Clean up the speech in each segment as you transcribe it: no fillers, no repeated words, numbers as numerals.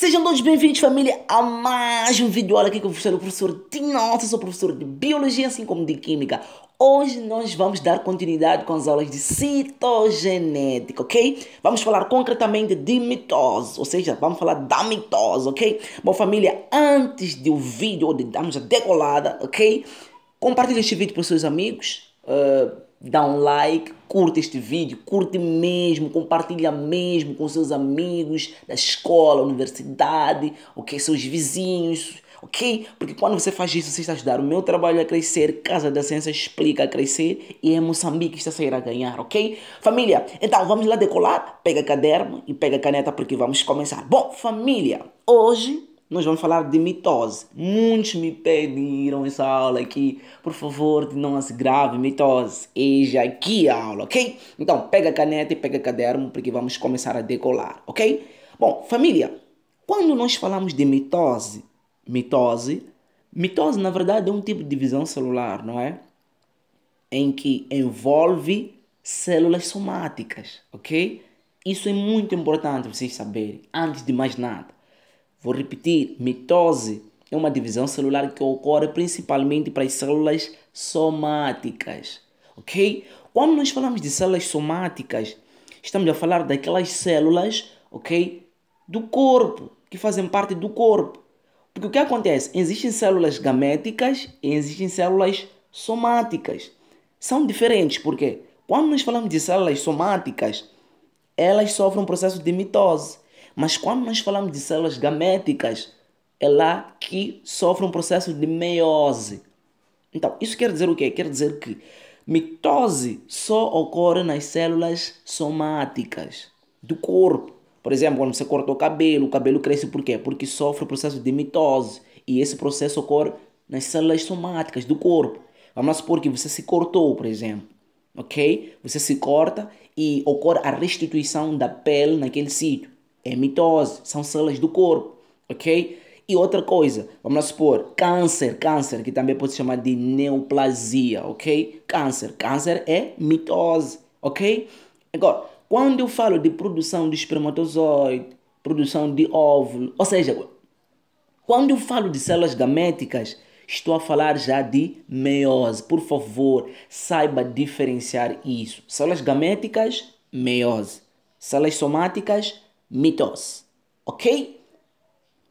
Sejam todos bem-vindos, família, a mais um vídeo. Olha aqui que eu vou ser o professor Tinote, sou professor de Biologia, assim como de Química. Hoje nós vamos dar continuidade com as aulas de citogenética, ok? Vamos falar concretamente de mitose, ou seja, vamos falar da mitose, ok? Bom, família, antes do vídeo, ou de darmos a decolada, ok? Compartilhe este vídeo para os seus amigos, dá um like, curte este vídeo, curte mesmo, compartilha mesmo com seus amigos da escola, universidade, ok? Seus vizinhos, ok? Porque quando você faz isso, você está a ajudar o meu trabalho a crescer, Casa da Ciência explica a crescer e é Moçambique que está a sair a ganhar, ok? Família, então vamos lá decolar, pega caderno e pega caneta porque vamos começar. Bom, família, hoje nós vamos falar de mitose. Muitos me pediram essa aula aqui. Por favor, não se grave mitose. Eis aqui a aula, ok? Então, pega a caneta e pega caderno, porque vamos começar a decolar, ok? Bom, família, quando nós falamos de mitose na verdade é um tipo de divisão celular, não é? Em que envolve células somáticas, ok? Isso é muito importante vocês saberem, antes de mais nada. Vou repetir, mitose é uma divisão celular que ocorre principalmente para as células somáticas, ok? Quando nós falamos de células somáticas, estamos a falar daquelas células, ok, do corpo, que fazem parte do corpo. Porque o que acontece? Existem células gaméticas e existem células somáticas. São diferentes, porque quando nós falamos de células somáticas, elas sofrem um processo de mitose. Mas quando nós falamos de células gaméticas, é lá que sofre um processo de meiose. Então, isso quer dizer o quê? Quer dizer que mitose só ocorre nas células somáticas do corpo. Por exemplo, quando você corta o cabelo cresce por quê? Porque sofre o processo de mitose. E esse processo ocorre nas células somáticas do corpo. Vamos supor que você se cortou, por exemplo. Ok? Você se corta e ocorre a restituição da pele naquele sítio. É mitose, são células do corpo. Ok? E outra coisa, vamos lá supor, câncer, que também pode se chamar de neoplasia, ok? Câncer é mitose, ok? Agora, quando eu falo de produção de espermatozoide, produção de óvulo, ou seja, quando eu falo de células gaméticas, estou a falar já de meiose. Por favor, saiba diferenciar isso. Células gaméticas, meiose. Células somáticas, mitose. Ok?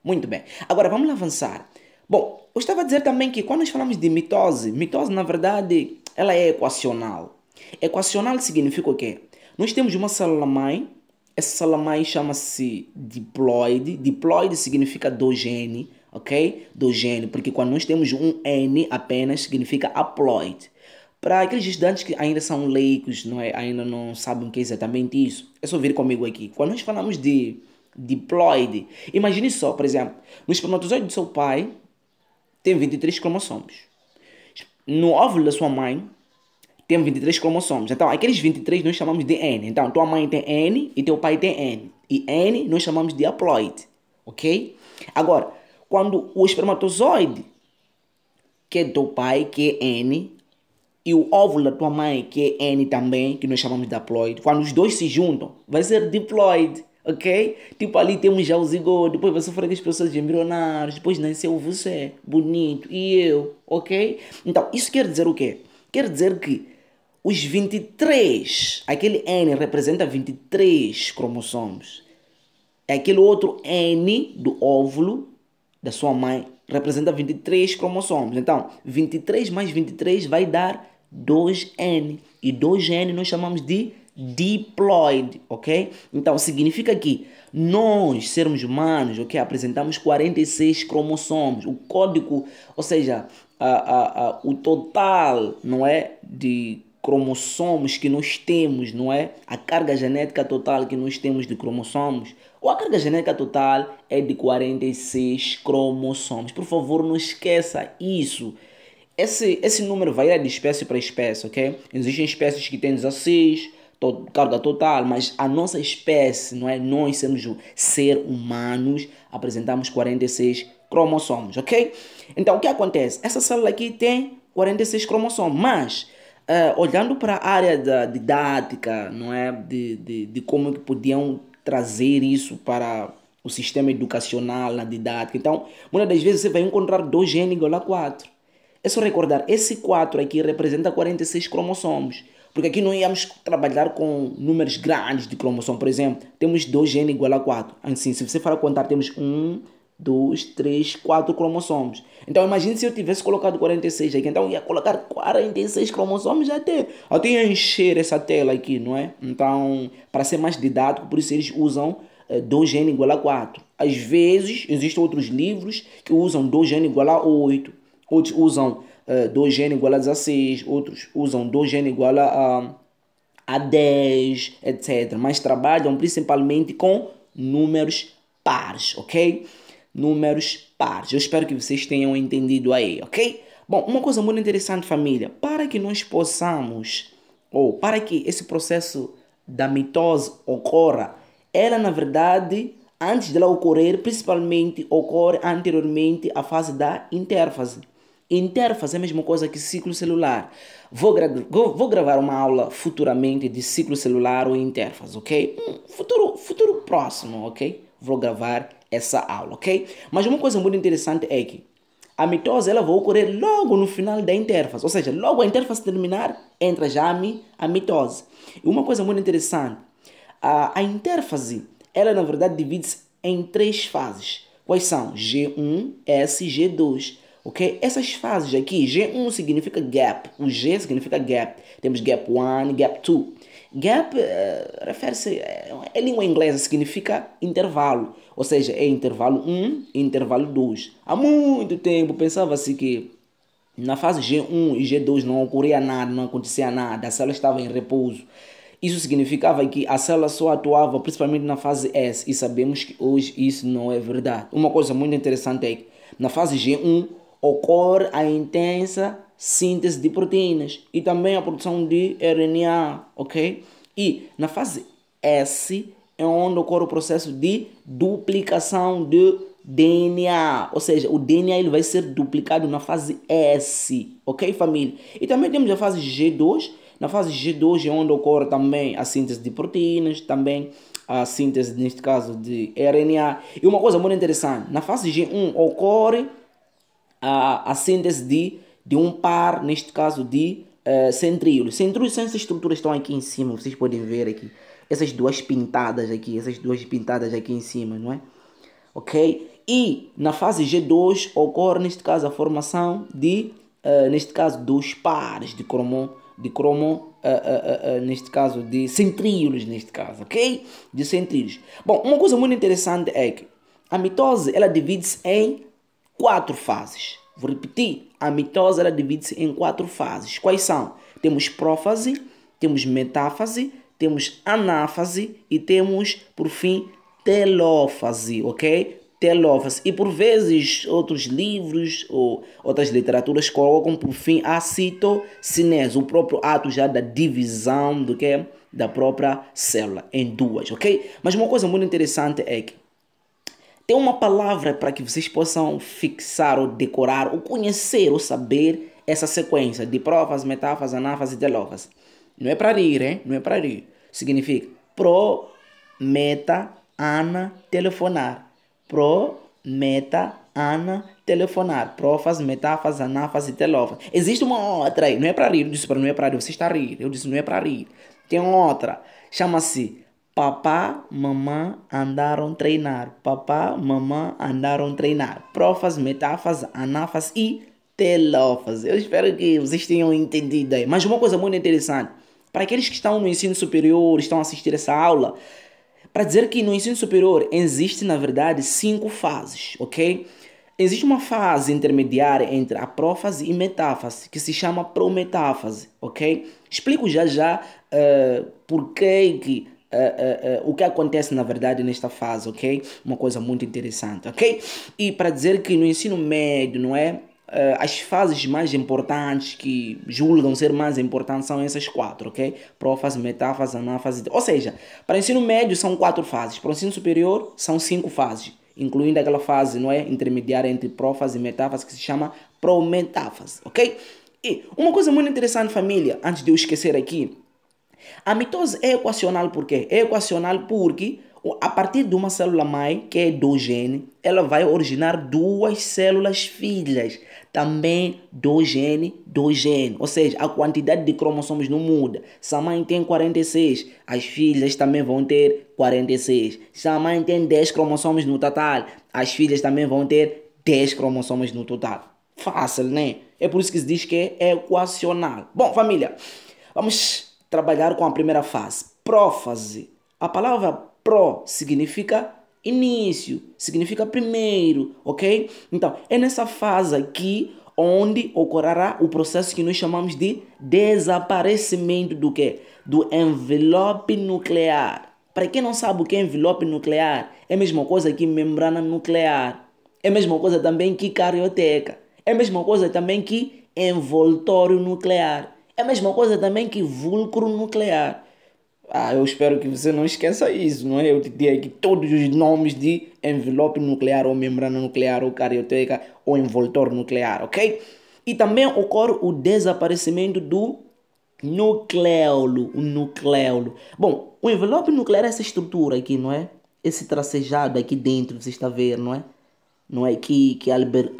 Muito bem. Agora vamos avançar. Bom, eu estava a dizer também que quando nós falamos de mitose na verdade, ela é equacional. Equacional significa o quê? Nós temos uma célula-mãe, essa célula-mãe chama-se diploide. Diploide significa dogene, ok? Dogene, porque quando nós temos um N apenas, significa haploide. Para aqueles estudantes que ainda são leigos, não é? Ainda não sabem o que é exatamente isso, é só vir comigo aqui. Quando nós falamos de diploide, imagine só, por exemplo, no espermatozoide do seu pai tem 23 cromossomos. No óvulo da sua mãe tem 23 cromossomos. Então, aqueles 23 nós chamamos de N. Então, tua mãe tem N e teu pai tem N. E N nós chamamos de haploide, ok? Agora, quando o espermatozoide, que é do teu pai, que é N, e o óvulo da tua mãe, que é N também, que nós chamamos de haploide, quando os dois se juntam, vai ser diploide, ok? Tipo, ali temos já o zigoto, depois vai sofrer as pessoas embrionárias, depois nasceu você, bonito, e eu, ok? Então, isso quer dizer o quê? Quer dizer que os 23, aquele N representa 23 cromossomos. Aquele outro N do óvulo da sua mãe representa 23 cromossomos. Então, 23 mais 23 vai dar 2N. E 2N nós chamamos de diploide, ok? Então, significa que nós, seres humanos, ok, apresentamos 46 cromossomos. O código, ou seja, o total, não é, de cromossomos que nós temos, não é? A carga genética total que nós temos de cromossomos, ou a carga genética total é de 46 cromossomos. Por favor, não esqueça isso. Esse número varia de espécie para espécie, ok? Existem espécies que têm 16, carga total, mas a nossa espécie, não é? Nós somos ser humanos, apresentamos 46 cromossomos, ok? Então, o que acontece? Essa célula aqui tem 46 cromossomos, mas olhando para a área da didática, não é? De como que podiam trazer isso para o sistema educacional, na didática. Então, muitas das vezes você vai encontrar 2N igual a 4. É só recordar, esse 4 aqui representa 46 cromossomos. Porque aqui não íamos trabalhar com números grandes de cromossomo. Por exemplo, temos 2N igual a 4. Assim, se você for contar, temos 1, 2, 3, 4 cromossomos. Então, imagine se eu tivesse colocado 46 aqui. Então, eu ia colocar 46 cromossomos até ia encher essa tela aqui, não é? Então, para ser mais didático, por isso eles usam 2N igual a 4. Às vezes, existem outros livros que usam 2N igual a 8. Outros usam 2N igual a 16. Outros usam 2N igual a 10, etc. Mas trabalham principalmente com números pares, ok? Números pares. Eu espero que vocês tenham entendido aí, ok? Bom, uma coisa muito interessante, família. Para que nós possamos, ou para que esse processo da mitose ocorra, ela, na verdade, antes dela ocorrer, principalmente ocorre anteriormente à fase da interfase. Interfase é a mesma coisa que ciclo celular. Vou gravar uma aula futuramente de ciclo celular ou interfase, ok? Futuro próximo, ok? Vou gravar essa aula, ok? Mas uma coisa muito interessante é que a mitose ela vai ocorrer logo no final da interfase. Ou seja, logo a interfase terminar, entra já a mitose. E uma coisa muito interessante, a interfase, ela na verdade divide-se em 3 fases. Quais são? G1, S e G2. Ok? Essas fases aqui, G1 significa gap, o G significa gap. Temos gap 1, gap 2. Gap refere-se, é língua inglesa, significa intervalo. Ou seja, é intervalo 1 e intervalo 2. Há muito tempo pensava-se que na fase G1 e G2 não ocorria nada, não acontecia nada, a célula estava em repouso. Isso significava que a célula só atuava principalmente na fase S e sabemos que hoje isso não é verdade. Uma coisa muito interessante é que na fase G1 ocorre a intensa síntese de proteínas e também a produção de RNA, ok? E na fase S é onde ocorre o processo de duplicação de DNA, ou seja, o DNA ele vai ser duplicado na fase S, ok, família? E também temos a fase G2. Na fase G2 é onde ocorre também a síntese de proteínas, também a síntese, neste caso, de RNA. E uma coisa muito interessante, na fase G1 ocorre a síntese de um par, neste caso, de centríolos. Centríolos são essas estruturas que estão aqui em cima, vocês podem ver aqui. Essas duas pintadas aqui em cima, não é? Ok? E na fase G2 ocorre, neste caso, a formação neste caso, dos pares neste caso, de centríolos, neste caso, ok? De centríolos. Bom, uma coisa muito interessante é que a mitose, ela divide-se em 4 fases. Vou repetir, a mitose, ela divide-se em 4 fases. Quais são? Temos prófase, temos metáfase, temos anáfase e temos, por fim, telófase, ok? Telófase. E por vezes outros livros ou outras literaturas colocam por fim a citocinese, o próprio ato já da divisão do que da própria célula em 2, ok? Mas uma coisa muito interessante é que tem uma palavra para que vocês possam fixar ou decorar ou conhecer ou saber essa sequência de prófase, metáfase, anáfase e telófase. Não é para rir, hein? Não é para rir. Significa pro, meta, ana, telefonar. Pro, meta, ana, telefonar. Prófase, metáfase, anáfase e telófase. Existe uma outra aí. Não é para rir. Eu disse para não é para rir. Você está a rir. Eu disse não é para rir. Tem outra. Chama-se papá, mamã andaram treinar. Papá, mamã andaram treinar. Prófase, metáfase, anáfase e telófase. Eu espero que vocês tenham entendido aí. Mas uma coisa muito interessante. Para aqueles que estão no ensino superior, estão a assistir essa aula, para dizer que no ensino superior existe, na verdade, 5 fases, ok? Existe uma fase intermediária entre a prófase e metáfase, que se chama prometáfase, ok? Explico já por que o que acontece, na verdade, nesta fase, ok? Uma coisa muito interessante, ok? E para dizer que no ensino médio, não é? As fases mais importantes que julgam ser mais importantes são essas 4, ok? Prófase, metáfase, anáfase. Ou seja, para o ensino médio são 4 fases, para o ensino superior são 5 fases, incluindo aquela fase, não é, intermediária entre prófase e metáfase que se chama prometáfase, ok? E uma coisa muito interessante, família, antes de eu esquecer aqui, a mitose é equacional por quê? É equacional porque A partir de uma célula-mãe, que é do gene, ela vai originar duas células filhas, também do gene, do gene. Ou seja, a quantidade de cromossomos não muda. Se a mãe tem 46, as filhas também vão ter 46. Se a mãe tem 10 cromossomos no total, as filhas também vão ter 10 cromossomos no total. Fácil, né? É por isso que se diz que é equacional. Bom, família, vamos trabalhar com a primeira fase, prófase. A palavra pró significa início, significa primeiro, ok? Então, é nessa fase aqui onde ocorrerá o processo que nós chamamos de desaparecimento do quê? Do envelope nuclear. Para quem não sabe o que é envelope nuclear, é a mesma coisa que membrana nuclear. É a mesma coisa também que carioteca. É a mesma coisa também que envoltório nuclear. É a mesma coisa também que fulcro nuclear. Eu espero que você não esqueça isso, não é? Eu te dei aqui todos os nomes de envelope nuclear, ou membrana nuclear, ou carioteca, ou envoltório nuclear, ok? E também ocorre o desaparecimento do nucleolo, o nucleolo. Bom, o envelope nuclear é essa estrutura aqui, não é? Esse tracejado aqui dentro, você está a ver, não é? Não é que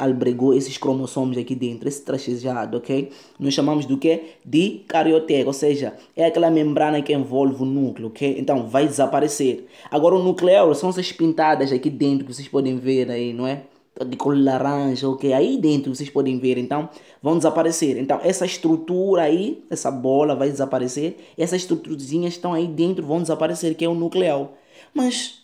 albergou esses cromossomos aqui dentro, esse tracejado, ok? Nós chamamos do quê? De carioteca, ou seja, é aquela membrana que envolve o núcleo, ok? Então vai desaparecer. Agora o nucleolo são essas pintadas aqui dentro que vocês podem ver aí, não é? De cor laranja, ok? Aí dentro vocês podem ver, então vão desaparecer. Então essa estrutura aí, essa bola vai desaparecer, e essas estruturazinhas estão aí dentro vão desaparecer, que é o nucleolo. Mas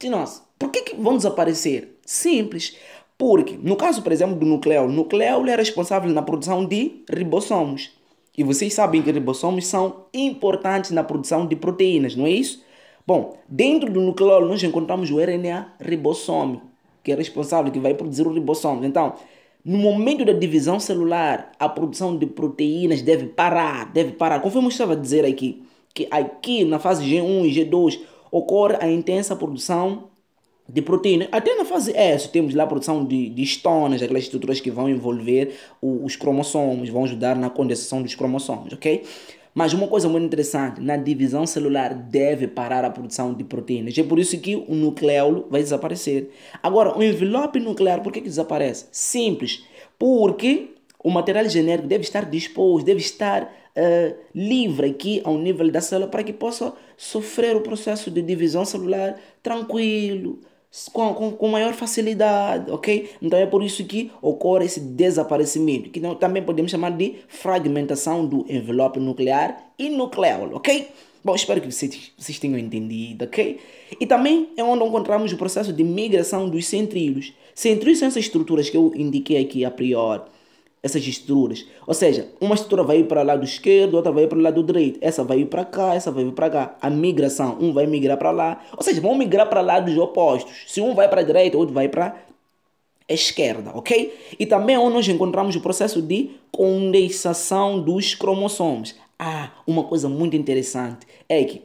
nós, por que vão desaparecer? Simples. Porque, no caso, por exemplo, do nucleolo, o nucleolo é responsável na produção de ribossomos. E vocês sabem que ribossomos são importantes na produção de proteínas, não é isso? Bom, dentro do nucleolo nós encontramos o RNA ribossome, que é responsável, que vai produzir o ribossomo. Então, no momento da divisão celular, a produção de proteínas deve parar, deve parar. Conforme eu estava a dizer aqui, que aqui na fase G1 e G2 ocorre a intensa produção de proteína. Até na fase S temos lá a produção de histonas, aquelas estruturas que vão envolver os cromossomos, vão ajudar na condensação dos cromossomos, ok? Mas uma coisa muito interessante, na divisão celular deve parar a produção de proteínas. É por isso que o nucleolo vai desaparecer. Agora, o envelope nuclear, por que desaparece? Simples, porque o material genético deve estar disposto, deve estar livre aqui ao nível da célula para que possa sofrer o processo de divisão celular tranquilo, com maior facilidade, ok? Então é por isso que ocorre esse desaparecimento, que também podemos chamar de fragmentação do envelope nuclear e nucleolo, ok? Bom, espero que vocês tenham entendido, ok? E também é onde encontramos o processo de migração dos centríolos. Centríolos são essas estruturas que eu indiquei aqui a priori, essas estruturas. Ou seja, uma estrutura vai ir para o lado esquerdo, outra vai ir para o lado direito. Essa vai ir para cá, essa vai ir para cá. A migração, um vai migrar para lá. Ou seja, vão migrar para lados opostos. Se um vai para a direita, outro vai para a esquerda, ok? E também é onde nós encontramos o processo de condensação dos cromossomos. Uma coisa muito interessante é que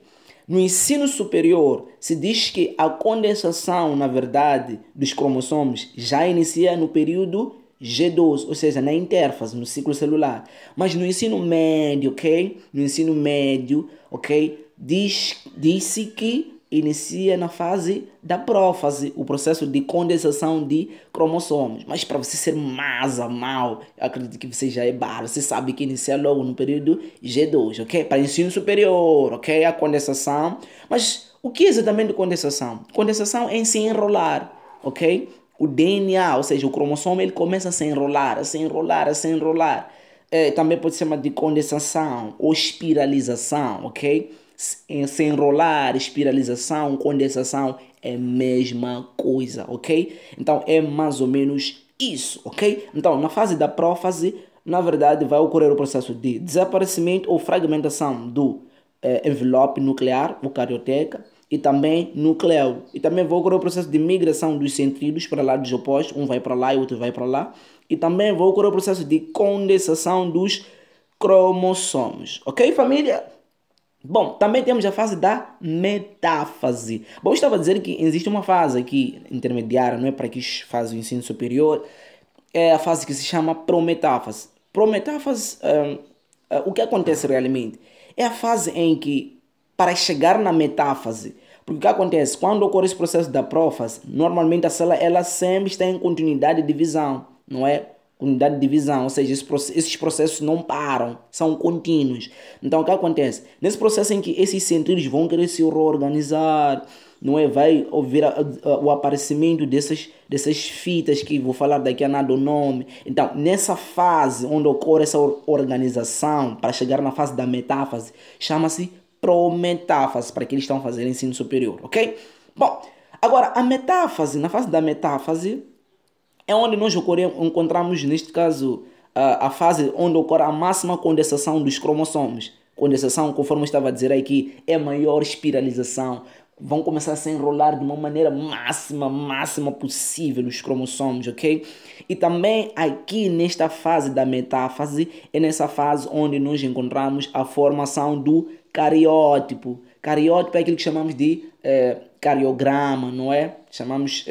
no ensino superior se diz que a condensação, na verdade, dos cromossomos já inicia no período G12, ou seja, na interfase, no ciclo celular. Mas no ensino médio, ok? No ensino médio, ok? Disse que inicia na fase da prófase, o processo de condensação de cromossomos. Mas para você ser mais mal, eu acredito que você já é barra, você sabe que inicia logo no período G2, ok? Para ensino superior, ok? A condensação. Mas o que é exatamente condensação? Condensação é em se enrolar, ok? O DNA, ou seja, o cromossomo, ele começa a se enrolar, a se enrolar, a se enrolar. Também pode ser chamado de condensação ou espiralização, ok? Se enrolar, espiralização, condensação é a mesma coisa, ok? Então é mais ou menos isso, ok? Então na fase da prófase, na verdade, vai ocorrer o processo de desaparecimento ou fragmentação do envelope nuclear, o carioteca, e também nucleolo. E também vai ocorrer o processo de migração dos centríolos para lados opostos, um vai para lá e outro vai para lá. E também vai ocorrer o processo de condensação dos cromossomos. Ok, família? Bom, também temos a fase da metáfase. Bom, eu estava a dizer que existe uma fase aqui intermediária, não é para que faz o ensino superior, é a fase que se chama prometáfase. Prometáfase, o que acontece realmente? É a fase em que, para chegar na metáfase, Porque o que acontece? Quando ocorre esse processo da prófase, normalmente a célula ela sempre está em continuidade de divisão, não é? Continuidade de divisão, ou seja, esses processos não param, são contínuos. Então o que acontece? Nesse processo em que esses centríolos vão querer se reorganizar, não é? Vai ouvir o aparecimento dessas fitas que vou falar daqui a nada o nome. Então, nessa fase onde ocorre essa organização, para chegar na fase da metáfase, chama-se prometáfase, para aqueles que estão a fazer ensino superior, ok? Bom, agora a metáfase, na fase da metáfase, é onde nós encontramos, neste caso, a fase onde ocorre a máxima condensação dos cromossomos. Condensação, conforme eu estava a dizer aqui, é maior espiralização. Vão começar a se enrolar de uma maneira máxima possível os cromossomos, ok? E também aqui nesta fase da metáfase, é nessa fase onde nós encontramos a formação do cariótipo. Cariótipo é aquilo que chamamos de cariograma, não é? Chamamos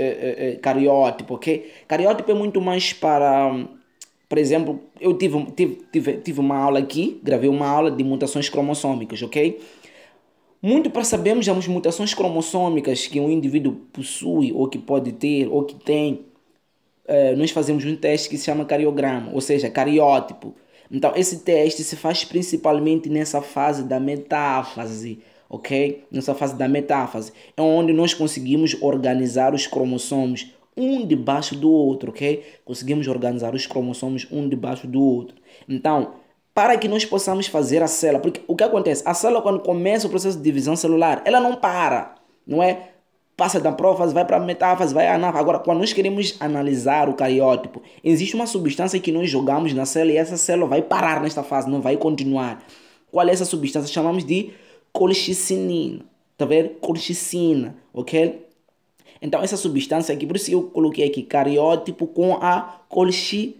cariótipo, ok? Cariótipo é muito mais para, por exemplo, eu tive uma aula aqui, gravei uma aula de mutações cromossômicas, ok? Muito para sabermos as mutações cromossômicas que um indivíduo possui, ou que pode ter, ou que tem, nós fazemos um teste que se chama cariograma, ou seja, cariótipo. Então, esse teste se faz principalmente nessa fase da metáfase, ok? Nessa fase da metáfase, é onde nós conseguimos organizar os cromossomos um debaixo do outro, ok? Conseguimos organizar os cromossomos um debaixo do outro. Então, para que nós possamos fazer a célula, porque o que acontece? A célula, quando começa o processo de divisão celular, ela não para, não é? Passa da prófase, vai para a metáfase, vai à anáfase. Agora, quando nós queremos analisar o cariótipo, existe uma substância que nós jogamos na célula e essa célula vai parar nesta fase, não vai continuar. Qual é essa substância? Chamamos de colchicinina. Tá vendo? Colchicina, ok? Então, essa substância aqui, por isso que eu coloquei aqui cariótipo com a colchicina.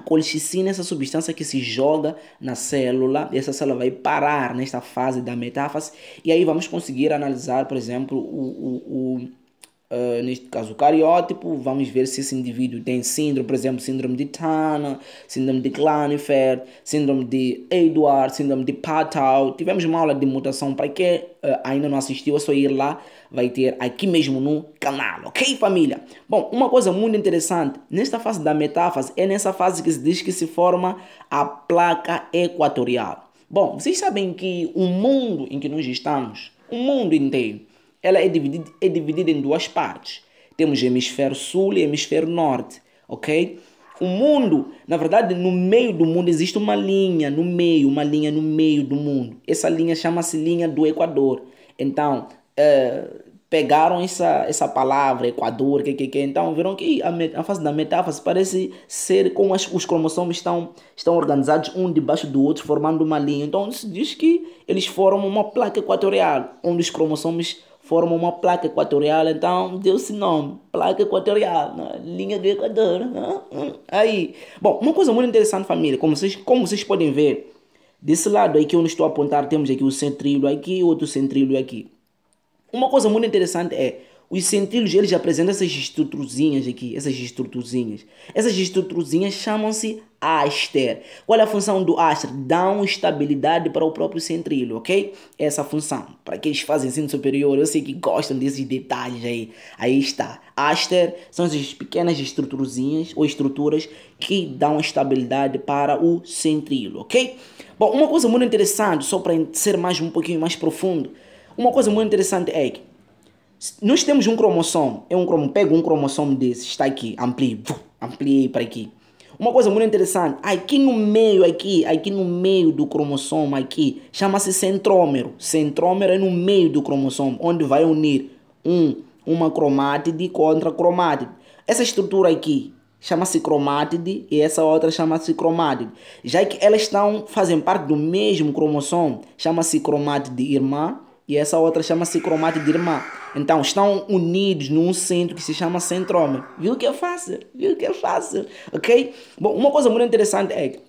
Colchicina é essa substância que se joga na célula e essa célula vai parar nesta fase da metáfase e aí vamos conseguir analisar, por exemplo, neste caso o cariótipo. Vamos ver se esse indivíduo tem síndrome, por exemplo, síndrome de Turner, síndrome de Klinefelter, síndrome de Edwards, síndrome de Patau. Tivemos uma aula de mutação. Para quem ainda não assistiu, é só ir lá, vai ter aqui mesmo no canal, ok, família? Bom, uma coisa muito interessante, nesta fase da metáfase, é nessa fase que se diz que se forma a placa equatorial. Bom, vocês sabem que o mundo em que nós estamos, o mundo inteiro, ela é dividida em duas partes. Temos hemisfério sul e hemisfério norte, ok? O mundo, na verdade, no meio do mundo existe uma linha no meio do mundo. Essa linha chama-se linha do Equador. Então, pegaram essa palavra, Equador, então viram que a fase da metáfase parece ser como os cromossomos estão organizados um debaixo do outro, formando uma linha. Então, se diz que eles formam uma placa equatorial, onde os cromossomos formam uma placa equatorial, então deu-se nome, placa equatorial, né? Linha do Equador. Aí, bom, uma coisa muito interessante, família, como vocês podem ver, desse lado aqui onde estou a apontar, temos aqui o centríolo aqui, outro centríolo aqui. Uma coisa muito interessante é, os centríolos, eles apresentam essas estruturuzinhas aqui, essas estruturuzinhas chamam-se áster. Qual é a função do áster? Dão estabilidade para o próprio centríolo, ok? Essa função. Para aqueles que fazem ensino superior, eu sei que gostam desses detalhes aí. Aí está. Áster são essas pequenas estruturuzinhas ou estruturas que dão estabilidade para o centríolo, ok? Bom, uma coisa muito interessante, só para ser um pouquinho mais profundo, uma coisa muito interessante é que nós temos um cromossomo, pego um cromossomo desse, está aqui, ampliei para aqui. Uma coisa muito interessante, aqui no meio do cromossomo aqui, chama-se centrômero. Centrômero é no meio do cromossomo, onde vai unir uma cromátide contra cromátide. Essa estrutura aqui chama-se cromátide e essa outra chama-se cromátide. Já que elas fazem parte do mesmo cromossomo, chama-se cromátide irmã. E essa outra chama-se cromátide irmã. Então, estão unidos num centro que se chama centrômero. Viu que é fácil? Ok? Bom, uma coisa muito interessante é que,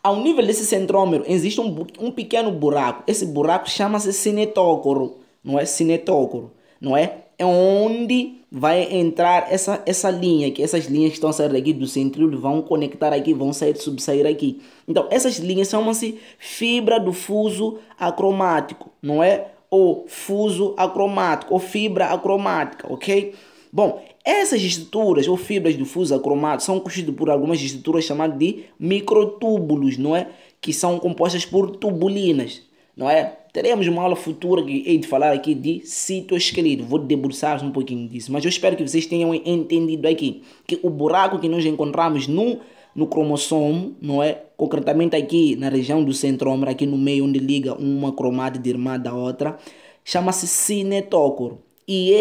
ao nível desse centrômero, existe um pequeno buraco. Esse buraco chama-se cinetócoro. Não é? Cinetócoro. Não é? É onde vai entrar essa linha aqui. Essas linhas que estão a sair daqui do centríolo vão conectar aqui, vão subsair aqui. Então, essas linhas chamam-se fibra do fuso acromático, não é? ou fuso acromático, ou fibra acromática, ok? Bom, essas estruturas ou fibras do fuso acromático são constituídas por algumas estruturas chamadas de microtúbulos, não é? Que são compostas por tubulinas, não é? Teremos uma aula futura que hei de falar aqui de citoesqueleto. Vou debruçar um pouquinho disso, mas eu espero que vocês tenham entendido aqui que o buraco que nós encontramos no cromossomo, não é? Concretamente aqui na região do centrômero, aqui no meio onde liga uma cromátide irmã da outra, chama-se cinetócoro. E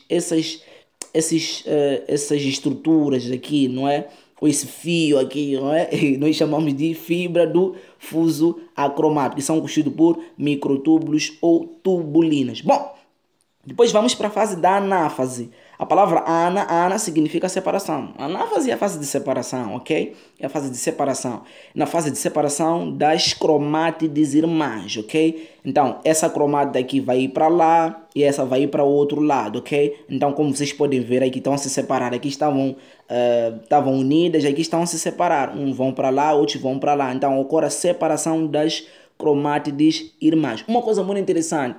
essas estruturas aqui, não é? Ou esse fio aqui, não é? Nós chamamos de fibra do fuso acromático, que são constituídos por microtúbulos ou tubulinas. Bom, depois vamos para a fase da anáfase. A palavra ana significa separação. A anáfase é a fase de separação, ok? É a fase de separação. Na fase de separação das cromátides irmãs, ok? Então, essa cromátide aqui vai ir para lá e essa vai ir para o outro lado, ok? Então, como vocês podem ver aqui, estão a se separar. Aqui estavam unidas, aqui estão a se separar. Um vão para lá, outros vão para lá. Então, ocorre a separação das cromátides irmãs. Uma coisa muito interessante.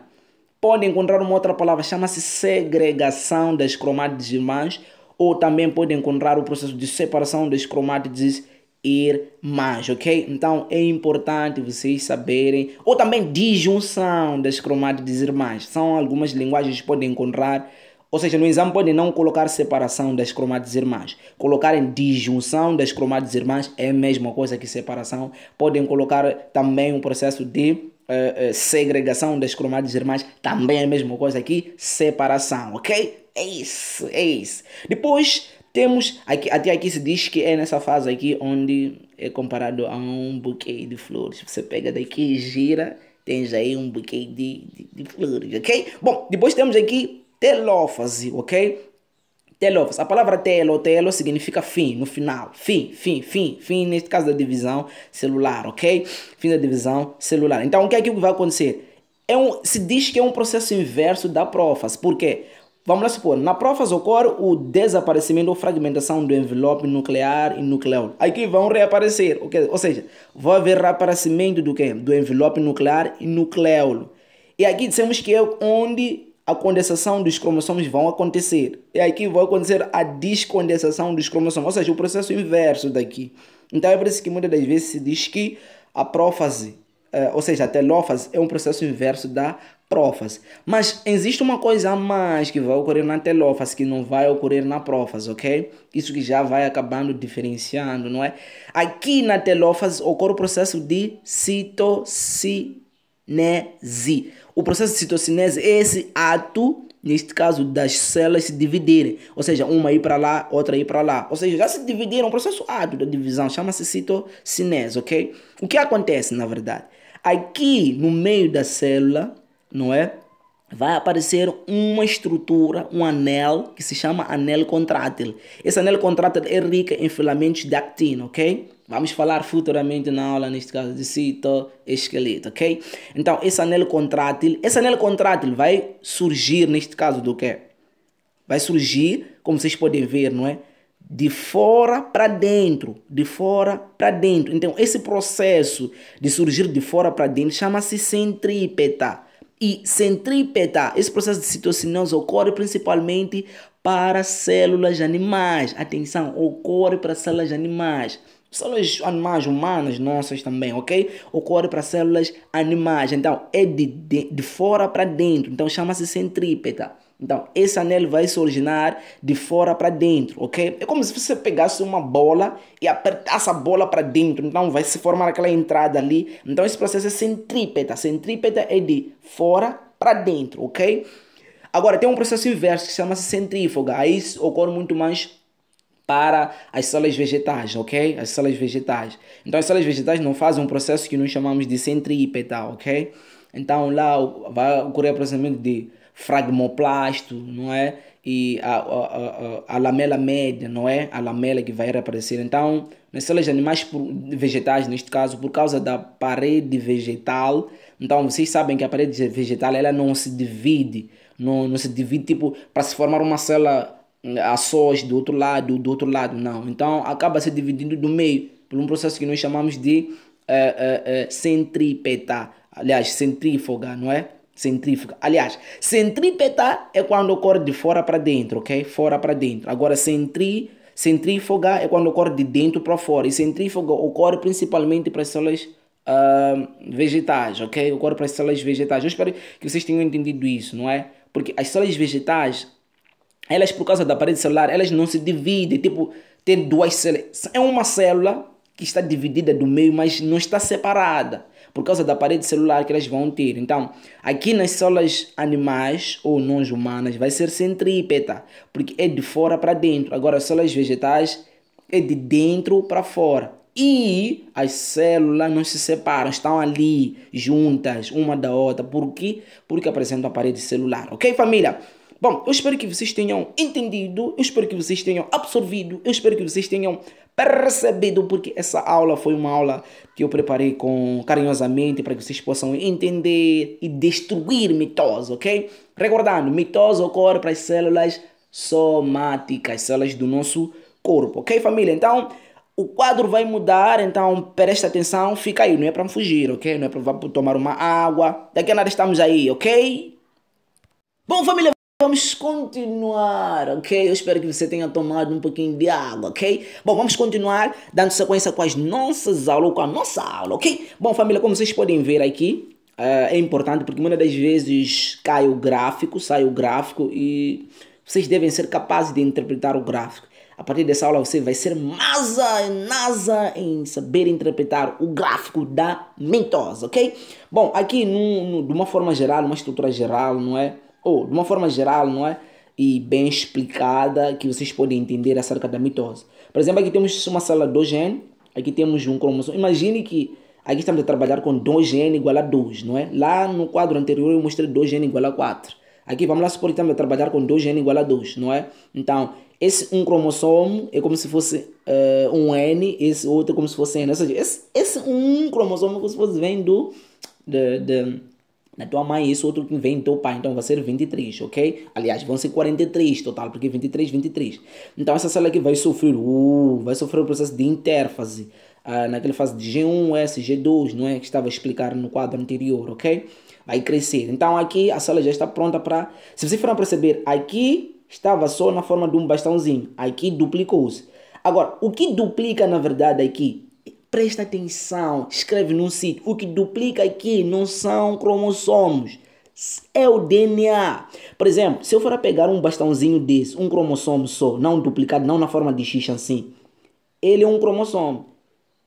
Pode encontrar uma outra palavra, chama-se segregação das cromátides irmãs, ou também pode encontrar o processo de separação das cromátides irmãs, ok? Então é importante vocês saberem, ou também disjunção das cromátides irmãs. São algumas linguagens que podem encontrar, ou seja, no exame podem não colocar separação das cromátides irmãs. Colocarem disjunção das cromátides irmãs é a mesma coisa que separação. Podem colocar também um processo de segregação das cromátides irmãs, também é a mesma coisa aqui, separação, ok? É isso, é isso. Depois temos, aqui, até aqui se diz que é nessa fase aqui onde é comparado a um buquê de flores. Você pega daqui e gira, tens aí um buquê de flores, ok? Bom, depois temos aqui telófase, ok? Telófase. A palavra telo significa fim, no final. Fim, neste caso da divisão celular, ok? Fim da divisão celular. Então, o que é que vai acontecer? Se diz que é um processo inverso da prófase. Por quê? Vamos lá supor, na prófase ocorre o desaparecimento ou fragmentação do envelope nuclear e nucleolo. Aqui vão reaparecer, okay? Ou seja, vai haver reaparecimento do quê? Do envelope nuclear e nucleolo. E aqui dissemos que é onde a condensação dos cromossomos vão acontecer. E aqui vai acontecer a descondensação dos cromossomos, ou seja, o processo inverso daqui. Então é por isso que muitas das vezes se diz que a prófase, ou seja, a telófase é um processo inverso da prófase. Mas existe uma coisa a mais que vai ocorrer na telófase que não vai ocorrer na prófase, ok? Isso que já vai acabando diferenciando, não é? Aqui na telófase ocorre o processo de citocinese. O processo de citocinese é esse ato, neste caso, das células se dividirem. Ou seja, uma ir para lá, outra ir para lá. Ou seja, já se dividiram, o processo ato da divisão chama-se citocinese, ok? O que acontece, na verdade? Aqui, no meio da célula, não é? Vai aparecer uma estrutura, um anel, que se chama anel contrátil. Esse anel contrátil é rico em filamentos de actina, ok? Vamos falar futuramente na aula, neste caso, de citoesqueleto, ok? Então, esse anel contrátil vai surgir, neste caso, do quê? Vai surgir, como vocês podem ver, não é? De fora para dentro, de fora para dentro. Então, esse processo de surgir de fora para dentro chama-se centrípeta. E centrípeta, esse processo de citocinose ocorre principalmente para células animais. Atenção, ocorre para células animais. Células animais humanas, nossas também, ok? Ocorre para células animais. Então, é de fora para dentro. Então, chama-se centrípeta. Então, esse anel vai se originar de fora para dentro, ok? É como se você pegasse uma bola e apertasse a bola para dentro. Então, vai se formar aquela entrada ali. Então, esse processo é centrípeta. Centrípeta é de fora para dentro, ok? Agora, tem um processo inverso que chama-se centrífuga. Aí ocorre muito mais para as células vegetais, ok? As células vegetais. Então, as células vegetais não fazem um processo que nós chamamos de centrípeta, ok? Então, lá vai ocorrer o processamento de fragmoplasto, não é? E a lamela média, não é? A lamela que vai reaparecer. Então, nas células animais vegetais, neste caso, por causa da parede vegetal, então vocês sabem que a parede vegetal ela não se divide, não se divide tipo para se formar uma célula a sós do outro lado, não. Então, acaba se dividindo do meio por um processo que nós chamamos de centrípeta, aliás, centrífuga, não é? Centrífuga. Aliás, centrípeta é quando ocorre de fora para dentro, ok? Fora para dentro. Agora, centrífuga é quando ocorre de dentro para fora. E centrífuga ocorre principalmente para as células vegetais, ok? Ocorre para as células vegetais. Eu espero que vocês tenham entendido isso, não é? Porque as células vegetais, elas, por causa da parede celular, elas não se dividem. Tipo, tem duas células. É uma célula que está dividida do meio, mas não está separada. Por causa da parede celular que elas vão ter. Então, aqui nas células animais ou não humanas, vai ser centrípeta. Porque é de fora para dentro. Agora, as células vegetais é de dentro para fora. E as células não se separam, estão ali juntas, uma da outra. Por quê? Porque apresentam a parede celular. Ok, família? Bom, eu espero que vocês tenham entendido, eu espero que vocês tenham absorvido, eu espero que vocês tenham percebido, porque essa aula foi uma aula que eu preparei carinhosamente para que vocês possam entender e destruir mitose, ok? Recordando, mitose ocorre para as células somáticas, células do nosso corpo, ok, família? Então, o quadro vai mudar, então presta atenção, fica aí, não é para fugir, ok? Não é para tomar uma água, daqui a nada estamos aí, ok? Bom, família, vamos continuar, ok? Eu espero que você tenha tomado um pouquinho de água, ok? Bom, vamos continuar dando sequência com as nossas aulas, com a nossa aula, ok? Bom, família, como vocês podem ver aqui, é importante porque muitas das vezes cai o gráfico, sai o gráfico e vocês devem ser capazes de interpretar o gráfico. A partir dessa aula você vai ser NASA em saber interpretar o gráfico da mitose, ok? Bom, aqui de uma forma geral, uma estrutura geral, não é? Ou de uma forma geral, não é? E bem explicada, que vocês podem entender acerca da mitose. Por exemplo, aqui temos uma célula 2N, aqui temos um cromossomo. Imagine que aqui estamos a trabalhar com 2N igual a 2, não é? Lá no quadro anterior eu mostrei 2N igual a 4. Aqui vamos lá supor que estamos a trabalhar com 2N igual a 2, não é? Então, esse um cromossomo é como se fosse um N, esse outro é como se fosse N. Ou seja, esse um cromossomo é como se fosse vem da tua mãe, esse outro que vem do teu pai. Então vai ser 23, ok? Aliás, vão ser 43 total, porque 23, 23. Então essa célula aqui vai sofrer o processo de interfase. Naquela fase de G1S, G2, não é? Que estava a explicar no quadro anterior, ok? Vai crescer. Então aqui a célula já está pronta para... Se vocês forem perceber, aqui estava só na forma de um bastãozinho. Aqui duplicou-se. Agora, o que duplica na verdade aqui? Presta atenção, escreve num sítio. O que duplica aqui não são cromossomos, é o DNA. Por exemplo, se eu for a pegar um bastãozinho desse, um cromossomo só, não duplicado, não na forma de X assim, ele é um cromossomo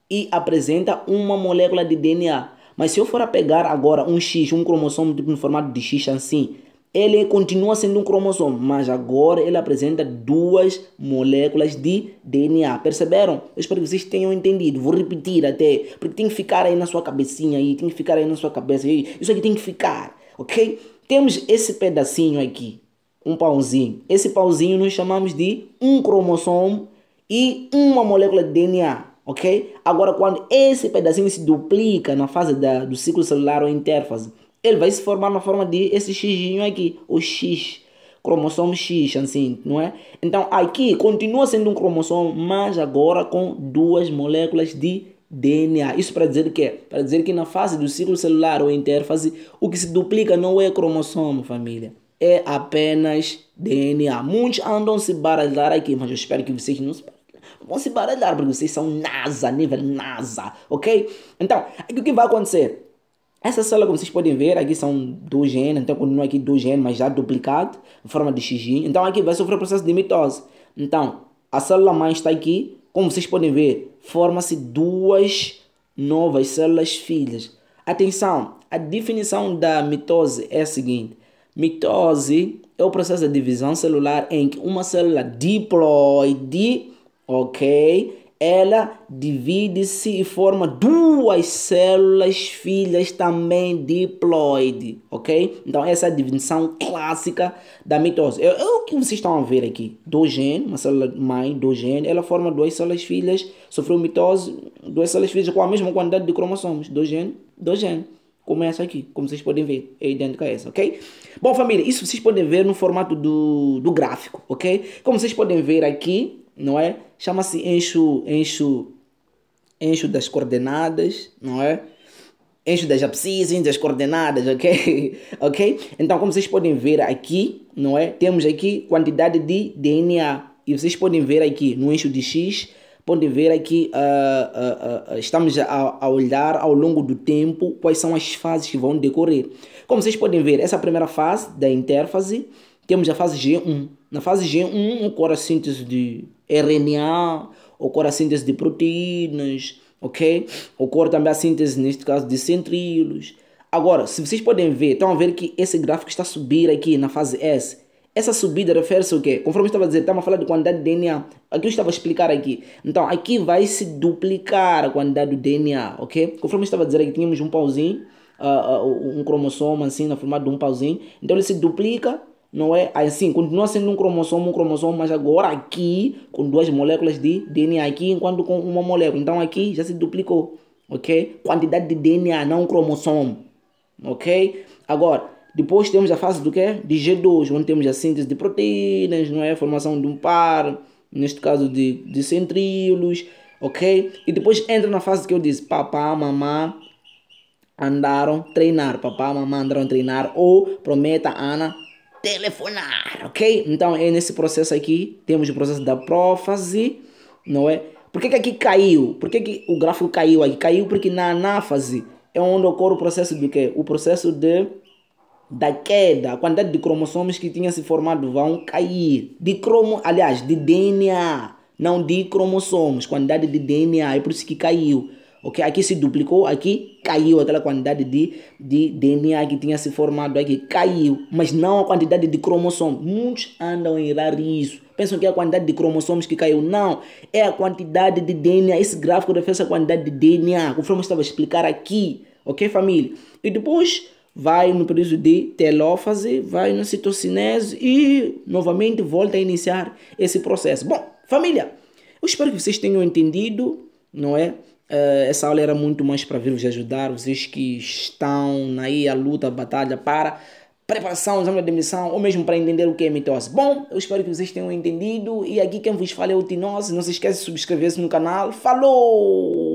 e apresenta uma molécula de DNA. Mas se eu for a pegar agora um X, um cromossomo tipo no formato de X assim, ele continua sendo um cromossomo, mas agora ele apresenta duas moléculas de DNA. Perceberam? Eu espero que vocês tenham entendido. Vou repetir até, porque tem que ficar aí na sua cabecinha aí, tem que ficar aí na sua cabeça aí. Isso aqui tem que ficar, ok? Temos esse pedacinho aqui, um pauzinho. Esse pauzinho nós chamamos de um cromossomo e uma molécula de DNA, ok? Agora, quando esse pedacinho se duplica na fase do ciclo celular ou interfase, ele vai se formar na forma de esse X aqui, o X, cromossomo X, assim, não é? Então, aqui continua sendo um cromossomo, mas agora com duas moléculas de DNA. Isso para dizer o quê? Para dizer que na fase do ciclo celular ou interfase, o que se duplica não é cromossomo, família. É apenas DNA. Muitos andam se baralhar aqui, mas eu espero que vocês não vão se baralhar, porque vocês são NASA, nível NASA, ok? Então, aqui o que vai acontecer? Essa célula, como vocês podem ver, aqui são 2 genes, então continua aqui 2 genes, mas já duplicado, em forma de X. Então aqui vai sofrer o processo de mitose. Então, a célula mãe está aqui, como vocês podem ver, forma-se duas novas células filhas. Atenção, a definição da mitose é a seguinte. Mitose é o processo de divisão celular em que uma célula diploide, ok? Ela divide-se e forma duas células filhas também diploide, ok? Então essa é a definição clássica da mitose. É o que vocês estão a ver aqui. 2 genes, uma célula mãe, 2 genes, ela forma duas células filhas, sofreu mitose, duas células filhas com a mesma quantidade de cromossomos. 2 genes, 2 genes. Começa aqui, como vocês podem ver, é idêntica a essa, ok? Bom, família, isso vocês podem ver no formato do gráfico, ok? Como vocês podem ver aqui, não é? Chama-se eixo das coordenadas, não é? eixo das abscissas, das coordenadas, ok? Ok? Então, como vocês podem ver aqui, não é? Temos aqui quantidade de DNA. E vocês podem ver aqui no eixo de X, podem ver aqui, estamos a olhar ao longo do tempo quais são as fases que vão decorrer. Como vocês podem ver, essa primeira fase da interfase, temos a fase G1. Na fase G1 ocorre a síntese de RNA, ocorre a síntese de proteínas, ok? Ocorre também a síntese, neste caso, de centríolos. Agora, se vocês podem ver, estão a ver que esse gráfico está a subir aqui na fase S. Essa subida refere-se ao quê? Conforme eu estava a dizer, estamos a falar de quantidade de DNA. Aqui eu estava a explicar aqui. Então, aqui vai se duplicar a quantidade do DNA, ok? Conforme eu estava a dizer aqui, tínhamos um pauzinho, um cromossomo assim, na forma de um pauzinho. Então, ele se duplica, não é? Assim, continua sendo um cromossomo, mas agora aqui, com duas moléculas de DNA aqui, enquanto com uma molécula. Então, aqui já se duplicou, ok? Quantidade de DNA, não cromossomo, ok? Agora, depois temos a fase do quê? De G2, onde temos a síntese de proteínas, não é? A formação de um par, neste caso de centríolos, ok? E depois entra na fase que eu disse, papá, mamá andaram treinar, papá, mamá andaram treinar, ou prometa Ana telefonar, ok? Então é nesse processo aqui, temos o processo da prófase, não é? Por que aqui caiu? Por que o gráfico caiu aqui? Caiu porque na anáfase é onde ocorre o processo do quê? O processo da queda, a quantidade de cromossomos que tinha se formado vão cair. Aliás, de DNA, não de cromossomos, quantidade de DNA, é por isso que caiu. Ok? Aqui se duplicou, aqui caiu aquela quantidade de DNA que tinha se formado aqui, caiu, mas não a quantidade de cromossomos. Muitos andam a errar isso. Pensam que é a quantidade de cromossomos que caiu. Não, é a quantidade de DNA. Esse gráfico refere a quantidade de DNA, conforme eu estava a explicar aqui. Ok, família? E depois vai no período de telófase, vai na citocinese e novamente volta a iniciar esse processo. Bom, família, eu espero que vocês tenham entendido, não é? Essa aula era muito mais para vir vos ajudar, vocês que estão aí à luta, à batalha para preparação, exame de admissão ou mesmo para entender o que é mitose. Bom, eu espero que vocês tenham entendido e aqui quem vos fala é o Tinose. Não se esqueça de subscrever-se no canal. Falou!